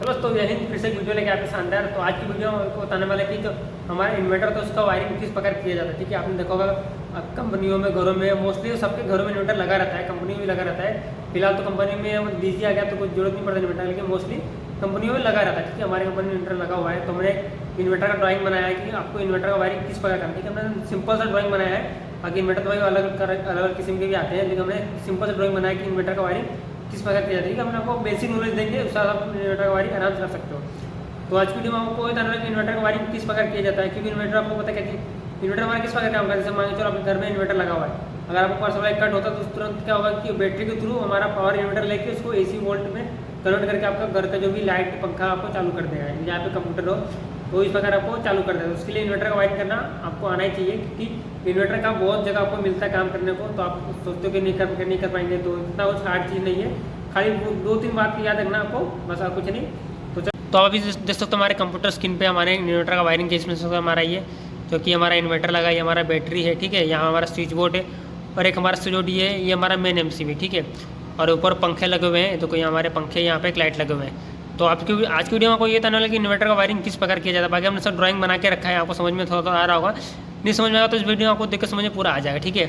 चलो तो यही फिर से एक वीडियो लेके आपके शानदार। तो आज की वीडियो को बताने वाले कि जो हमारा इन्वर्टर तो उसका वायरिंग किस प्रकार किया जाता है। ठीक है, आपने देखा होगा कंपनियों में, घरों में, मोस्टली सबके घरों में इन्वर्टर लगा रहता है, कंपनी में भी लगा रहता है। फिलहाल तो कंपनी में डीजी आ गया तो कुछ जरूरत नहीं पड़ता इन्वर्टर, लेकिन मोस्टली कंपनियों में लगा रहता है। ठीक है, हमारी कंपनी में इन्वर्टर लगा हुआ है, तो हमने इन्वर्टर का ड्राइंग बनाया है कि आपको इन्वर्टर का वायरिंग किस प्रकार करना है। ठीक है, हमने सिंपल सा ड्राइंग बनाया है। बाकी इन्वर्टर तो अलग अलग किस्म के भी आते हैं, लेकिन हमने सिंपल सा ड्राइंग बनाया कि इन्वर्टर का वायरिंग किस प्रकार किया जाता है। हमने आपको बेसिक नॉलेज देंगे, उसके बाद आप इन्वर्टर का वायरिंग आराम से कर सकते हो। तो आज की वीडियो में आपको बताना है कि इन्वर्टर का वायरिंग किस प्रकार किया जाता है, क्योंकि इन्वर्टर आपको पता है कि इन्वर्टर हमारा किस प्रकार काम करता है। जैसे मान के चलो आपके घर में इन्वर्टर लगा हुआ है, अगर आपको पावर सप्लाई कट होता है तो तुरंत क्या होगा कि बैटरी के थ्रू हमारा पावर इन्वर्टर लेके उसको AC वोल्ट में कन्वर्ट करके आपका घर का जो भी लाइट पंखा आपको चालू कर देगा। यहाँ पे कंप्यूटर हो तो इस प्रकार आपको चालू कर देगा। उसके लिए इन्वर्टर का वायरिंग करना आपको आना ही चाहिए, क्योंकि इन्वर्टर का बहुत जगह आपको मिलता है काम करने को। तो आप सोचते हो कि नहीं कर पाएंगे, तो इतना कुछ हार्ड चीज़ नहीं है। खाली 2-3 बात याद रखना आपको, बस और कुछ नहीं। तो अभी देख सकते हो हमारे कंप्यूटर स्क्रीन पे हमारे इन्वर्टर का वायरिंग किस में हमारा ये जो कि हमारा इन्वर्टर लगा, ये हमारा बैटरी है। ठीक है, यहाँ हमारा स्विच बोर्ड है और एक हमारा स्विच बोर्ड ये हमारा मेन MCB। ठीक है, और ऊपर पंखे लगे हुए हैं, तो कोई हमारे पंखे, यहाँ पे एक लाइट लगे हुए हैं। तो आपकी आज की वीडियो में आपको ये बताने वाला कि इन्वर्टर का वायरिंग किस प्रकार किया जाता है। बाकी हमने सब ड्राइंग बना के रखा है, आपको समझ में थोड़ा आ रहा होगा। नहीं समझ में आएगा तो इस वीडियो आपको देख कर समझ में पूरा आ जाएगा। ठीक है,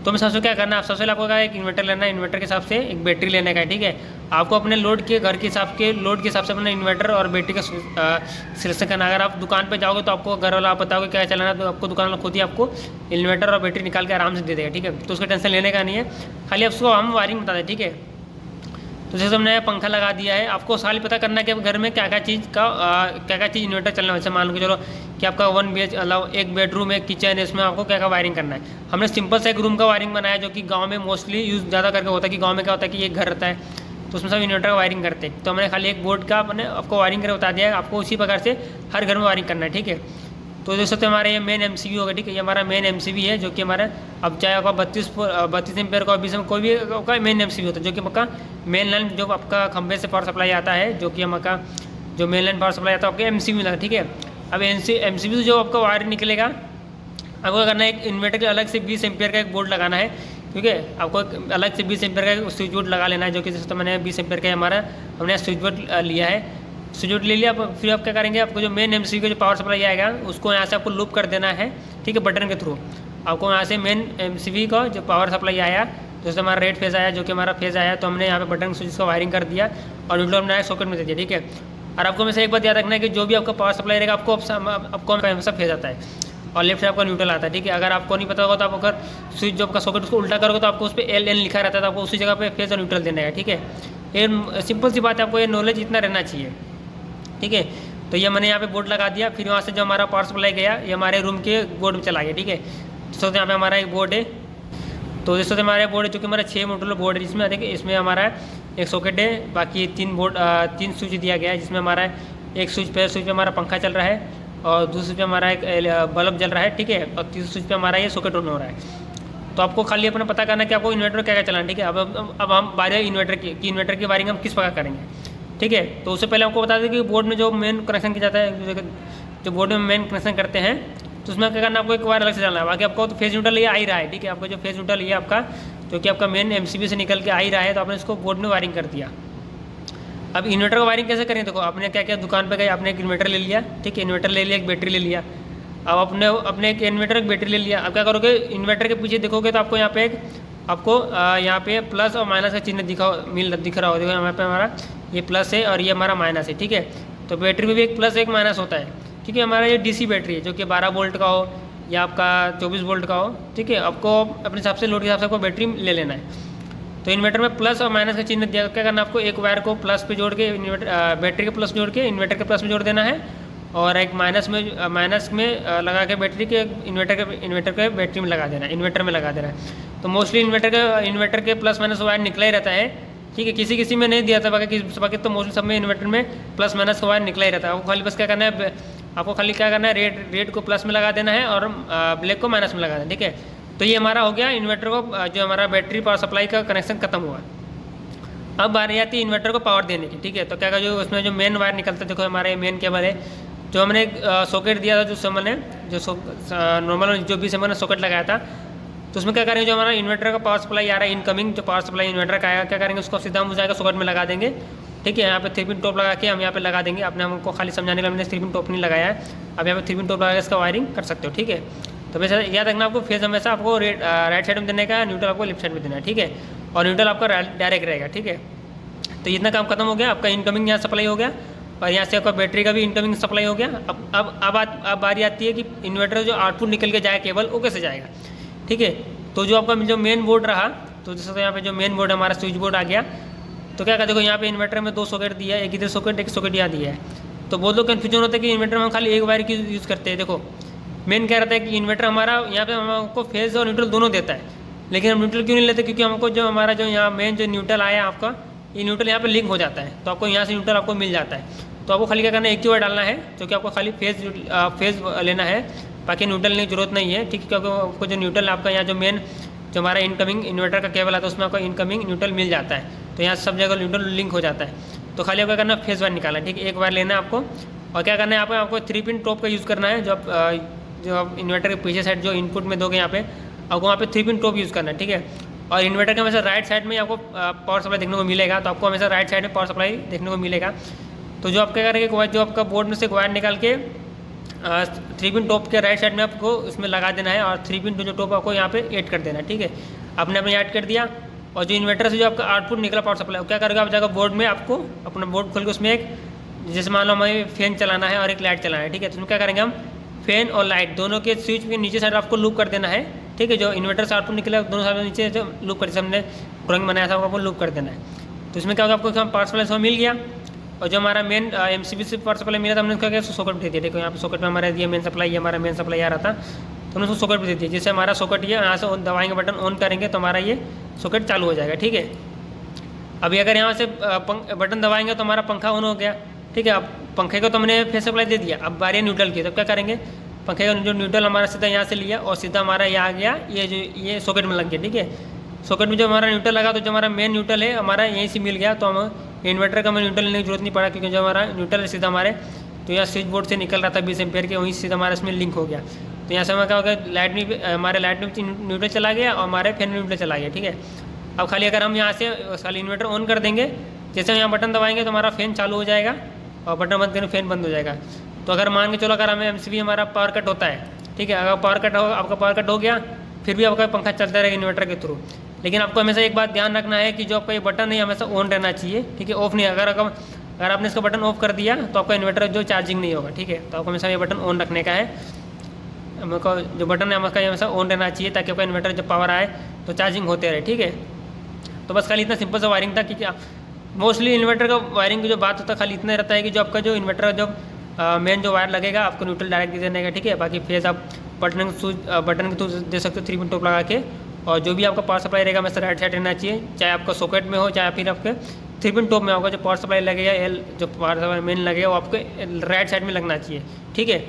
तो मैं सबसे क्या करना है, सबसे पहले आपको कहा एक इन्वर्टर लेना है, इन्वर्टर के हिसाब से एक बैटरी लेने का है। ठीक है, आपको अपने लोड के घर के हिसाब के लोड के हिसाब से अपना इन्वर्टर और बैटरी का सिलेक्शन करना। अगर आप दुकान पे जाओगे तो आपको घर वाला आप बताओगे क्या चलाना, तो आपको दुकान वाला खुद ही आपको इन्वर्टर और बैटरी निकाल के आराम से दे देगा। ठीक है, तो उसका टेंशन लेने का नहीं है, खाली आपको हम वायरिंग बता दें। ठीक है, तो जैसे हमने पंखा लगा दिया है, आपको साल पता करना है कि घर में क्या क्या चीज़ इन्वर्टर चलना है। जैसे मान लो कि चलो कि आपका 1 BH अलाव एक बेडरूम, एक किचन है, इसमें आपको क्या क्या वायरिंग करना है। हमने सिंपल से एक रूम का वायरिंग बनाया, जो कि गांव में मोस्टली यूज़ ज़्यादा करके होता है। कि गांव में क्या होता है कि एक घर रहता है, तो उसमें सब इन्वर्टर का वायरिंग करते हैं। तो हमने खाली एक बोर्ड का अपने आपको वायरिंग करके बता दिया है, आपको उसी प्रकार से हर घर में वायरिंग करना है। ठीक है, तो देख सकते हमारे ये मेन MCB होगा। ठीक है, ये हमारा मेन MCB है, जो कि हमारा अब चाहे आपका 32 एम्पेयर का 20 में कोई भी आपका मेन MCB होता है, जो कि आपका मेन लाइन जो आपका खंभे से पावर सप्लाई आता है, जो कि आपका जो मेन लाइन पावर सप्लाई आता है आपके MCB में लगा। ठीक है, अब MCB जो आपका वायर निकलेगा, आपको करना है एक इन्वर्टर के अलग से 20 एम्पेयर का एक बोर्ड लगाना है। ठीक है, आपको अलग से 20 एम्पेयर का स्विच बोर्ड लगा लेना है, जो कि जैसे मैंने 20 एम्पेयर का हमारा हमने स्विच बोर्ड लिया है। स्विच बोर्ड ले लिया, फिर आप क्या करेंगे, आपको जो मेन MCB का जो पावर सप्लाई आएगा उसको यहाँ से आपको लूप कर देना है। ठीक है, बटन के थ्रू आपको यहाँ से मेन MCB का जो पावर सप्लाई आया, जैसे हमारा रेड फेज आया, जो कि हमारा फेज आया, तो हमने यहाँ पे बटन स्विच का वायरिंग कर दिया और न्यूट्रल हमने सॉकेट में दे दिया। ठीक है, और आपको में से एक बात याद रखना है कि जो भी आपका पावर सप्लाई रहेगा आपको हमेशा फेज आता है और लेफ्ट से आपका न्यूट्रल आता है। ठीक है, अगर आपको नहीं पता होगा तो आप अगर स्विच जो आपका सॉकेट उसको उल्टा करोगे तो आपको उस पर LN लिखा रहता है, तो आपको उसी जगह पे फेज और न्यूट्रल देना है। ठीक है, ये सिंपल सी बात है, आपको ये नॉलेज इतना रहना चाहिए। ठीक है, तो ये मैंने यहाँ पे बोर्ड लगा दिया, फिर वहाँ से जो हमारा पावर सप्लाई गया ये हमारे रूम के बोर्ड में चला गया। ठीक है, तो यहाँ पे हमारा एक बोर्ड है, तो जैसे हमारा बोर्ड है, चूँकि हमारा 6 मॉड्यूलर बोर्ड है, जिसमें देखिए इसमें हमारा एक सॉकेट है, बाकी 3 स्विच दिया गया है, जिसमें हमारा एक स्विच पे हमारा पंखा चल रहा है और दूसरे स्विच पे हमारा एक बल्ब जल रहा है। ठीक है, और तीसरे स्विच पे हमारा ये सॉकेट ऑन हो रहा है। तो आपको खाली अपना पता करना है कि आपको इन्वर्टर क्या क्या चलाना है। ठीक है, अब हम बात है इन्वर्टर की इन्वर्टर की वायरिंग हम किस प्रकार करेंगे। ठीक है, तो उससे पहले आपको बता दें कि बोर्ड में जो मेन कनेक्शन किया जाता है, जो बोर्ड में मेन कनेक्शन करते हैं, तो उसमें क्या करना, आपको एक वायर अलग से डालना है। बाकी आपको तो फेज न्यूट्रल ये आ ही रहा है। ठीक है, आपको जो फेज न्यूट्रल ये आपका जो कि आपका मेन MCB से निकल के आ ही रहा है, तो आपने इसको बोर्ड में वायरिंग कर दिया। अब इन्वर्टर का वायरिंग कैसे करें, देखो आपने क्या किया, दुकान पे गए, आपने एक इन्वर्टर ले लिया। ठीक है, इन्वर्टर ले लिया, एक बैटरी ले लिया। अब अपने एक इन्वर्टर एक बैटरी ले लिया। अब क्या करोगे, इन्वर्टर के पीछे देखोगे तो आपको यहाँ पे यहाँ पे प्लस और माइनस का चिन्ह दिख रहा होगा। यहाँ पे हमारा ये प्लस है और ये हमारा माइनस है। ठीक है, तो बैटरी में भी एक प्लस एक माइनस होता है। ठीक है, हमारा ये DC बैटरी है, जो कि 12 वोल्ट का हो या आपका 24 वोल्ट का हो। ठीक है, आपको अपने हिसाब से लोड के हिसाब से आपको बैटरी ले लेना है। तो इन्वर्टर में प्लस और माइनस का चिन्ह दिया, क्या करना आपको, एक वायर को प्लस पे जोड़ के बैटरी के प्लस जोड़ के इन्वर्टर के प्लस में जोड़ देना है, और एक माइनस में लगा के बैटरी के इन्वर्टर के बैटरी में लगा देना है, इन्वर्टर में लगा देना है। तो मोस्टली इन्वर्टर के प्लस माइनस वायर निकला ही रहता है। ठीक है, किसी में नहीं दिया था, बाकी तो मोस्टली सब में इन्वर्टर में प्लस माइनस का वायर निकला ही रहता है। आपको खाली बस क्या करना है, आपको खाली क्या करना है, रेड को प्लस में लगा देना है और ब्लैक को माइनस में लगा देना है। ठीक है, तो ये हमारा हो गया इन्वर्टर को जो हमारा बैटरी पावर सप्लाई का कनेक्शन खत्म हुआ। अब बारी आती है इन्वर्टर को पावर देने की। ठीक है, तो क्या जो उसमें जो मेन वायर निकलता है, देखो हमारे मेन केबल है, जो हमने सॉकेट दिया था, जो समय ने जो नॉर्मल जो भी समय ने सॉकेट लगाया था, तो उसमें क्या करेंगे, जो हमारा इन्वर्टर का पावर सप्लाई आ रहा है इनकमिंग जो पावर सप्लाई इन्वर्टर का आएगा, क्या करेंगे, उसको सीधा हम उस जाएगा सॉकेट में लगा देंगे। ठीक है। यहाँ पे 3 पिन टॉप लगा के हम यहाँ पे लगा देंगे। आपने हमको खाली समझाने के लिए हमने 3 पिन टॉप नहीं लगाया है। अब यहाँ पे 3 पिन टॉप लगा के इसका वायरिंग कर सकते हो, ठीक है। तो वैसे याद रखना आपको फेज हमेशा आपको राइट साइड में देने का है, न्यूट्रल आपको लेफ्ट साइड में देना है, ठीक है। और न्यूट्रल आपका डायरेक्ट रहेगा, ठीक है। तो इतना काम खत्म हो गया, आपका इनकमिंग यहाँ सप्लाई हो गया और यहाँ से आपका बैटरी का भी इनकमिंग सप्लाई हो गया। अब बारी आती है कि इन्वर्टर जो आउटपुट निकल के जाए केबल वो कैसे जाएगा, ठीक है। तो जो आपका जो मेन बोर्ड रहा, तो जैसे तो यहाँ पे जो मेन बोर्ड हमारा स्विच बोर्ड आ गया, तो क्या कहते देखो यहाँ पे इन्वर्टर में 2 सॉकेट दिया है, एक इधर सॉकेट एक सॉकेट यहाँ दिया है। तो बहुत लोग कन्फ्यूजन होता है कि इन्वर्टर में हम खाली एक वायर की यूज़ करते हैं। देखो मेन क्या रहता है कि इन्वर्टर हमारा यहाँ पे हमको फेज और न्यूट्रल दोनों देता है, लेकिन हम न्यूट्रल क्यों नहीं लेते, क्योंकि हमको जो हमारा जो यहाँ मेन जो न्यूट्रल आया आपका, ये न्यूट्रल यहाँ पे लिंक हो जाता है, तो आपको यहाँ से न्यूट्रल आपको मिल जाता है। तो आपको खाली क्या करना है, एक ही वायर डालना है, जो कि आपको खाली फेज लेना है, बाकी न्यूट्रल की जरूरत नहीं है, ठीक है। क्योंकि आपको जो न्यूट्रल आपका यहाँ जो मेन जो हमारा इनकमिंग इन्वर्टर का केबल आता है उसमें आपका इनकमिंग न्यूट्रल मिल जाता है, तो यहाँ सब जगह न्यूट्रल लिंक हो जाता है। तो खाली आपको करना फेज वायर निकालना है, ठीक है। एक वायर लेना है आपको और क्या करना है आपको 3 पिन टॉप का यूज़ करना है। जो आप इन्वर्टर के पीछे साइड जो इनपुट में दोगे यहाँ पे आपको वहाँ पे 3 पिन टॉप यूज़ करना है, ठीक है। और इन्वर्टर के हमेशा राइट साइड में आपको पावर सप्लाई देखने को मिलेगा, तो आपको हमेशा राइट साइड में पावर सप्लाई देखने को मिलेगा। तो जो आप क्या करेंगे, जो आपका बोर्ड में से वायर निकाल के 3 पिन टॉप के राइट साइड में आपको उसमें लगा देना है और 3 पिन जो टॉप आपको यहाँ पे ऐड कर देना है, ठीक है। आपने अपने ऐड कर दिया और जो इन्वर्टर से जो आपका आउटपुट निकला पावर सप्लाई, क्या करेगा आप जाकर बोर्ड में आपको अपना बोर्ड खोल के उसमें एक जैसे मान लो हमें फैन चलाना है और एक लाइट चलाना है, ठीक है। तो उसमें क्या करेंगे हम फैन और लाइट दोनों के स्विच के नीचे साइड आपको लूप कर देना है, ठीक है। जो इन्वर्टर से आउटपुट निकला दोनों साइड नीचे जो लूप कर, हमने ड्राइंग बनाया था आपको लूप कर देना है। तो इसमें क्या होगा, आपको पावर सप्लाई सब मिल गया और जो हमारा मेन MCB से पावर सप्लाई मिला था हमने क्या किया, सॉकेट दे दिया। देखो यहाँ पे सॉकेट में हमारा दिया मेन सप्लाई, हमारा मेन सप्लाई आ रहा था, तो हमने उसको सॉकेट दे दिया। जैसे हमारा सॉकेट ये यहाँ से दबाएंगे बटन ऑन करेंगे तो हमारा ये सॉकेट चालू हो जाएगा, ठीक है। अभी अगर यहाँ से बटन दबाएंगे तो हमारा पंखा ऑन हो गया, ठीक है। अब पंखे को तो हमने फेस सप्लाई दे दिया, अब बारी न्यूट्रल की, तब क्या करेंगे, पंखे का जो न्यूट्रल हमारा सीधा यहाँ से लिया और सीधा हमारा यहाँ आ गया, ये सॉकेट में लग गया, ठीक है। सॉकेट में जो हमारा न्यूट्रल लगा तो जो हमारा मेन न्यूट्रल है हमारा यहीं से मिल गया, तो हम इन्वर्टर का हमें न्यूट्रल लेने की जरूरत नहीं पड़ा, क्योंकि जो हमारा न्यूट्रल है सीधा हमारे तो यहाँ स्विच बोर्ड से निकल रहा था 20 एम्पीयर के, वहीं सीधा हमारा इसमें लिंक हो गया। तो यहाँ से हमें क्या हो गया, लाइट में हमारे लाइट में न्यूट्रल चला गया और हमारे फैन में न्यूट्रल चला गया, ठीक है। अब खाली अगर हम यहाँ से खाली इन्वर्टर ऑन कर देंगे, जैसे हम यहाँ बटन दबाएंगे तो हमारा फैन चालू हो जाएगा और बटन बंद करेंगे फैन बंद हो जाएगा। तो अगर मान के चलो अगर हमें MCB हमारा पावर कट होता है, ठीक है, अगर पावर कट हो आपका पावर कट हो गया फिर भी आपका पंखा चलता रहेगा इन्वर्टर के थ्रू, लेकिन आपको हमेशा एक बात ध्यान रखना है कि जो आपका ये बटन है हमेशा ऑन रहना चाहिए, ठीक है, ऑफ नहीं। अगर आपने इसका बटन ऑफ कर दिया तो आपका इन्वर्टर जो चार्जिंग नहीं होगा, ठीक है। तो आपको हमेशा ये बटन ऑन रखने का है, हमको जो बटन है आपका हमेशा ऑन रहना चाहिए ताकि आपका इन्वर्टर जब पावर आए तो चार्जिंग होते रहे, ठीक है। तो बस खाली इतना सिंपल सा वायरिंग था कि क्या मोस्टली इन्वर्टर का वायरिंग की जो बात होता है खाली इतना रहता है कि जो आपका जो इन्वर्टर जो मेन जो वायर लगेगा आपको न्यूट्रल डायरेक्ट दे देने का, ठीक है। बाकी फेज आप बटन के थ्रू दे सकते हो 3 पिन टॉप लगा के, और जो भी आपका पावर सप्लाई रहेगा हमेशा राइट साइड रहना चाहिए, चाहे आपका सॉकेट में हो चाहे फिर आपके 3 पिन टॉप में होगा। जो पावर सप्लाई लगेगा जो पावर सप्लाई मेन लगेगा वो आपके राइट साइड में लगना चाहिए, ठीक है।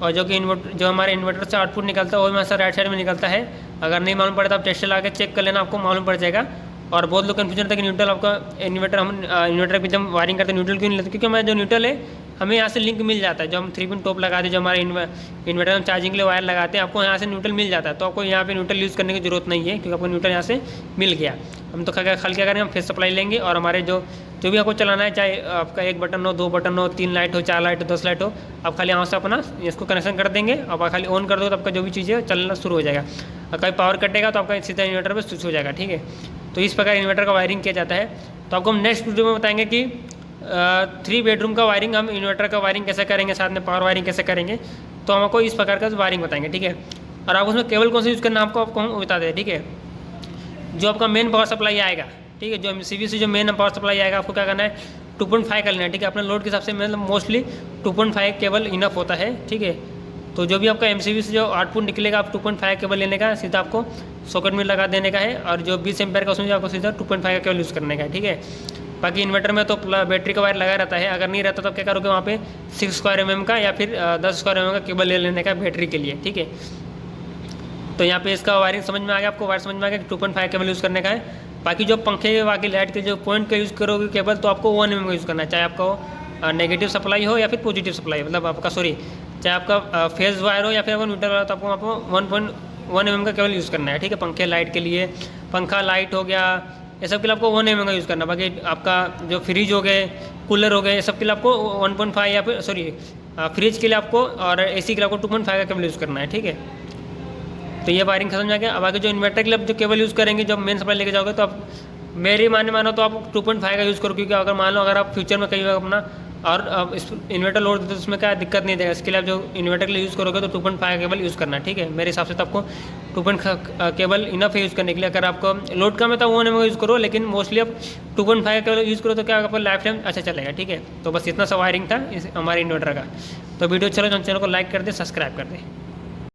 और जो कि जो हमारे इन्वर्टर से आउटपुट निकलता है वो हमेशा राइट साइड में निकलता है। अगर नहीं मालूम पड़ता आप टेस्ट लगा के चेक कर लेना, आपको मालूम पड़ जाएगा। और बहुत लोग कन्फ्यूजन था कि न्यूट्रल आपका इन्वर्टर हम इन्वर्टर पे जब वायरिंग करते हैं न्यूट्रल क्यों नहीं लेते, क्योंकि हमारा जो न्यूट्रल है हमें यहाँ से लिंक मिल जाता है। जो हम 3 पिन टॉप लगाते हैं, जो हमारे इन्वर्टर में चार्जिंग के लिए वायर लगाते हैं, आपको यहाँ से न्यूट्रल मिल जाता है, तो आपको यहाँ पे न्यूट्रल यूज़ करने की जरूरत नहीं है, क्योंकि आपको न्यूट्रल यहाँ से मिल गया। हम तो खाली क्या करेंगे, हम फेस सप्लाई लेंगे और हमारे जो भी आपको चलाना है, चाहे आपका 1 बटन हो 2 बटन हो 3 लाइट हो 4 लाइट हो 10 लाइट हो, आप खाली यहाँ से अपना इसको कनेक्शन कर देंगे और खाली ऑन कर दो तो आपका जो भी चीज़ है चलना शुरू हो जाएगा। और कभी पावर कटेगा तो आपका सीधा इन्वर्टर पर स्विच हो जाएगा, ठीक है। तो इस प्रकार इन्वर्टर का वायरिंग किया जाता है। तो आपको हम नेक्स्ट वीडियो में बताएंगे कि 3 बेडरूम का वायरिंग हम इन्वर्टर का वायरिंग कैसे करेंगे, साथ में पावर वायरिंग कैसे करेंगे, तो हम आपको इस प्रकार का वायरिंग बताएंगे, ठीक है। और आप उसमें केबल कौन सा यूज़ करना आपको हम बता दें, ठीक है। जो आपका मेन पावर सप्लाई आएगा, ठीक है, जो MCB से जो मेन पावर सप्लाई आएगा आपको क्या करना है 2.5 कर लेना है, ठीक है। अपने लोड के हिसाब से मतलब मोस्टली 2.5 केबल इनफ होता है, ठीक है। तो जो भी आपका MCB से जो आउटपुट निकलेगा आप 2.5 केबल लेने का सीधा आपको सॉकेट में लगा देने का है, और जो 20 एम्पीयर का उसमें आपको सीधा 2.5 का केबल यूज़ करने का है, ठीक है। बाकी इन्वर्टर में तो बैटरी का वायर लगा रहता है, अगर नहीं रहता तो क्या करोगे वहाँ पे 6 स्क्वायर mm का या फिर 10 स्क्वायर mm का केबल ले लेने का बैटरी के लिए, ठीक है। तो यहाँ पे इसका वायरिंग समझ में आ गया, आपको वायर समझ में आ गया कि 2.5 केबल यूज़ करने का है। बाकी जो पंखे बाकी लाइट के जो पॉइंट का यूज़ करोगे केबल तो आपको 1 mm का यूज़ करना है, चाहे आपका नेगेटिव सप्लाई हो या फिर पॉजिटिव सप्लाई, मतलब आपका चाहे आपका फेज वायर हो या फिर आपको न्यूट्रल वायर, तो आपको 1.1 mm का केबल यूज़ करना है, ठीक है। पंखे लाइट के लिए पंखा लाइट हो गया ये सब के लिए आपको 1 mm का यूज़ करना। बाकी आपका जो फ्रिज हो गए, कूलर हो गए, ये सब के लिए आपको 1.5 या फिर सॉरी फ्रिज के लिए आपको और AC के लिए आपको 2.5 का केबल यूज़ करना है, ठीक है। तो ये वायरिंग खत्म जाएगा। अब आगे जो इन्वर्टर के लिए जो केबल यूज़ करेंगे, जब मेन सप्लाई लेके जाओगे तो आप मेरी मानो तो आप 2.5 का यूज़ करो, क्योंकि अगर मान लो अगर आप फ्यूचर में कहीं अपना और इस इन्वर्टर लोड देते तो उसमें क्या दिक्कत नहीं देगा। इसके लिए आप जो इन्वर्टर के लिए यूज़ करोगे तो 2.5 का केबल यूज़ करना है, ठीक है। मेरे हिसाब से तो आपको 2.5 केबल इनफ है यूज़ करने के लिए। अगर आपको लोड कम है तो 1 mm का यूज़ करो, लेकिन मोस्टली आप 2.5 का केबल यूज़ करो तो क्या आपका लाइफ टाइम अच्छा चलेगा, ठीक है। तो बस इतना सा वायरिंग था हमारे इन्वर्टर का। तो वीडियो चलो, चैनल को लाइक कर दे, सब्सक्राइब कर दे।